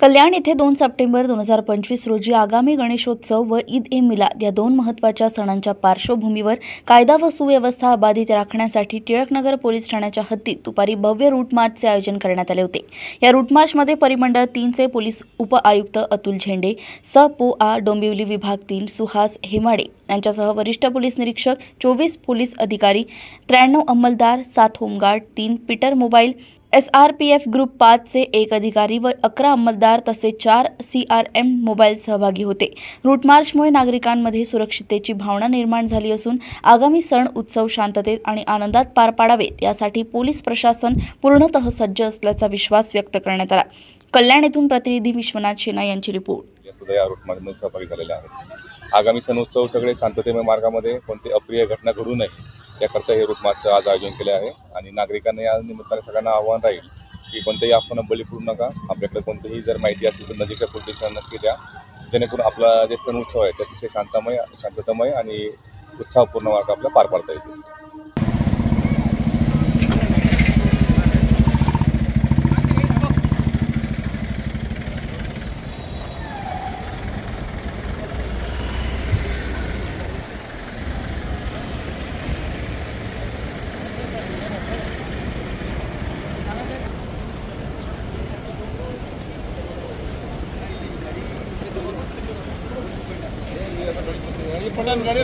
कल्याण येथे 2 सप्टेंबर 2025 रोजी आगामी गणेशोत्सव व ईद-ए-मिलाद या दोन महत्त्वाच्या सणांच्या पार्श्वभूमीवर कायदा व सुव्यवस्था अबाधित राखण्यासाठी टिळकनगर पोलीस ठाण्याच्या हद्दीत दुपारी भव्य रूट मार्चचे आयोजन करण्यात आले होते। या रूट मार्चमध्ये परिमंडळ 3 चे पोलीस उप-आयुक्त अतुल झेंडे, स.पो.आ. डोंबिवली विभाग 3 सुहास हेमाडे यांच्यासह वरिष्ठ पोलीस निरीक्षक, 24 पोलीस अधिकारी, 93 अंमलदार, 7 home guard, 3 Peter mobile, SRPF group 5 चे 1 अधिकारी व 11 अंमलदार तसेच 4 CRM मोबाईल सहभागी होते। रूट मार्चमुळे नागरिकांमध्ये सुरक्षिततेची भावना निर्माण झाली असून आगामी सण उत्सव शांततेत आणि आनंदात पार पाडावेत यासाठी पोलीस प्रशासन पूर्णतः सज्ज असल्याचा विश्वास व्यक्त करण्यात आला। कल्याण येथून प्रतिनिधी विश्वनाथ शेना यांची रिपोर्ट। या रूट मार्चमध्ये सहभागी झालेले आहेत। आगामी सण उत्सव सगळे शांततेमय मार्गामध्ये कोणती अप्रिय घटना घडू नये याकरता हे रूट मार्चचं आज आयोजन केले आहे आणि नागरिकांना या निमित्ताने सगळ्यांना आव्हान राहील की कोणत्याही अफवांना बळी पडू नका। आपल्याकडे कोणतीही जर माहिती असेल तर नजीकच्या पोलीस स्टेशनला नक्की द्या, जेणेकरून आपला जे सण उत्सव आहे ते अतिशय शांततामय आणि उत्साहपूर्ण मार्ग आपला पार पाडता येईल। पठाण गाड्या